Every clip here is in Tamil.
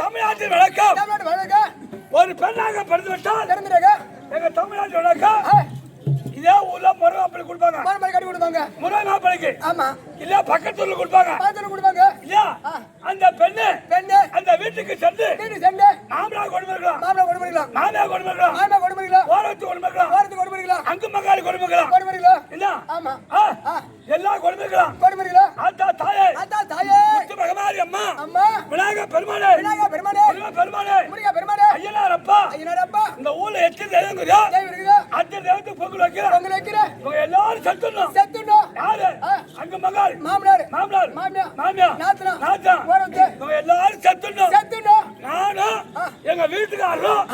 தமிழ்நாட்டின் வழக்கம் ஒரு பெண்ணாக பிறந்து விட்டால் எங்க தமிழ்நாட்டின் வழக்கம் இதே ஊர்ல முருகா பள்ளி கொடுப்பாங்க, முருகா பள்ளிக்கு இல்ல பக்கத்துல கொடுப்பாங்க, இல்லையா அந்த பெண்ணு அந்த வீட்டுக்கு சென்று மாமனார் கொடுமைக்கலாம், மாமியார் கொடுமைக்கலாம், ஓரத்து கொடுமைக்கலாம், அங்கு மகாலி கொடுமைக்கலாம், இல்ல எல்லா கொடுமைக்கலாம், ஆத்தா தாயே மகமாரி அம்மா விநாயகர் பெருமாளே ஐயனார் அப்பா இந்த ஊர்ல எத்தனை தெய்வம் இருக்குதோ அத்தனை தெய்வத்துக்கு பொங்கல் வைக்கிறேன். இவங்க எல்லாரும் செத்துடணும். யாரு அங்க மகால் மாமனார் இவங்க எல்லாரும் செத்துடணும். நானும் எங்க வீட்டுக்காரரும்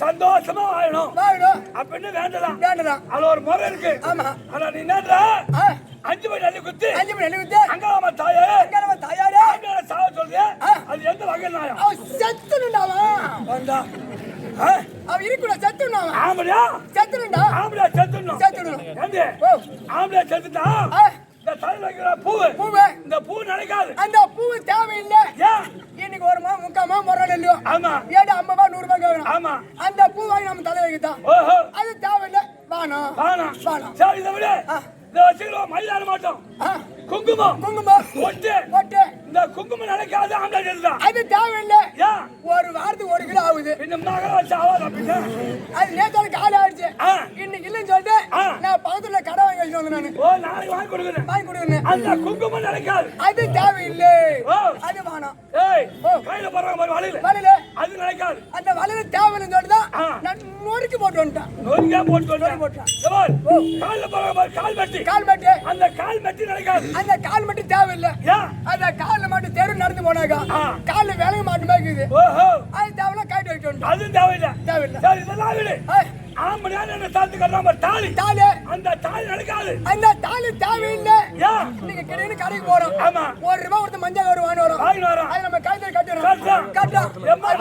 சந்தோஷமா வாழணும் அப்படின்னு வேண்டலாம். அதுல ஒரு முறை இருக்கு. ஆனா நீ என்ன 5 மணி அள்ளி குத்தி அங்காளம்மா தாயாரே சாவ சொல்றியா? அது எந்த வகை நாயம்? அவ இருக்குடா செத்துடணும். ஆம்பளையா செத்துடணும். ஆம்பளையா செத்துட்டா இந்த தலையில வைக்கிற பூவு இந்த பூ நினைக்காது. அந்த பூ தேவையில்லை. இன்னைக்கு ஒரு மா முக்காமா முறை இல்லையோ? ஆமா. 50 ரூபாய் 100 ரூபாய் கேட்கணும். ஆமா. அந்த பூ வாங்கி நம்ம தலை வைக்கத்தான். அது தேவையில்லை. வானம் சரி இதை விட இந்த வச்சுக்கிறோம் மயிலாட மாட்டோம். குங்குமம் ஒட்டு இந்த குங்குமம் நினைக்காது. ஆம்பளை செத்துதான். அது தேவையில்லை. ஒரு வாரத்துக்கு 1 கிலோ ஆகுது. இந்த மகன் வச்சு ஆவாது அப்படின்னு அது நேத்தால காலி ஆயிடுச்சு. இன்னைக்கு இல்லைன்னு சொல்லிட்டு நான் பக்கத்துல கடை வாங்கி வச்சுட்டு வந்தேன். நாளைக்கு வாங்கி கொடுக்குறேன். அந்த குங்குமம் நினைக்காது. அது தேவையில்லை. அது வானம். கையில போடுறாங்க வலையில அது நினைக்காது. அந்த வலையில தேவையில்லைன்னு சொல்லிதான் நான் நொறுக்கி போட்டு வந்துட்டேன். காலில் போடுறாங்க கால் மெட்டி அந்த கால் மெட்டி நினைக்காது. அந்த கால் மெட்டி தேவையில்லை. அந்த காலில் மட்டும் தெரு நடந்து போனாக்கா காலில் விலங்க மாட்டு இருக்குது. அது தேவையில்ல கைட்டு வைக்கணும். அது தேவையில்லை. சரி இதெல்லாம் விடு. ஆம்பளையான என்ன தாத்து கட்டுறாம தாலி அந்த தாலி நடக்காது. அந்த தாலி தேவையில்லை. நீங்க கிடையாது கடைக்கு போறோம். 1 ரூபாய் கொடுத்து மஞ்சள் ஒரு வாங்கி வரோம். அது நம்ம கைத்துல கட்டணும்.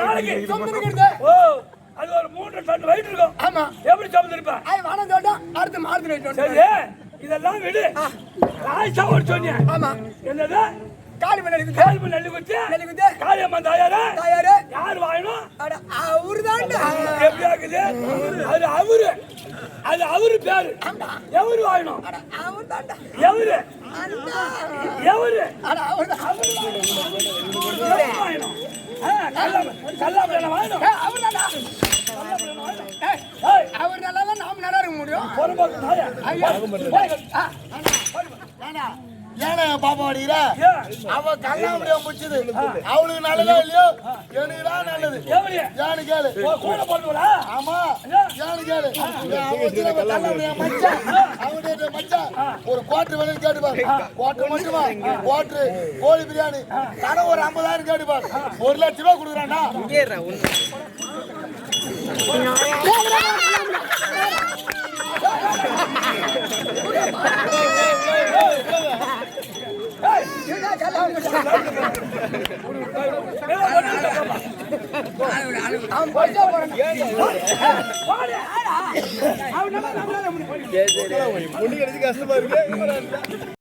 நாளைக்கு சொந்தம். அது ஒரு 3 டன் வெயிட் இருக்கும். ஆமா. எப்படி சமந்திருப்பா? அது வானம் சொல்லிட்டா அடுத்து மார்த்து வைக்கணும். சரி இதெல்லாம் விடு. ராய்ச்சா ஒரு சொன்னியா? ஆமா. என்னது? காளிமணி நெல்லி குத்தி காளியம்மா தாயாரே யார் வாங்கணும்? அவருதான்டா. எப்படி ஆகுது? அது அவரு பேரு. எவரு வாங்கணும்? எவரு வாங்கணும்? கல்லாம வாங்கணும். அவர் நல்லா நாம நல்லா இருக்க முடியும். ஏன்னா என் பாப்பா அடிக்கிற ஏன்? அவ கண்ணாமடியா முடிச்சது அவளுக்கு நல்லதா இல்லையோ எனக்கு தான் நல்லது எவனே? ஏன்னு கேளு கூட போடுவா? ஆமா ஏன்னு கேளு அவனுடைய மச்சான் ஒரு குவாட்டர் வேலைன்னு கேட்டுப்பாரு குவாட்டர் மட்டுமா குவாட்டர் கோழி பிரியாணி கடை ஒரு 50,000 கேட்டுப்பாரு 1 லட்சம் ரூபாய் கொடுக்குறான்டா அவன் போயிட்டே போறான். அவன் கஷ்டமா இருக்கு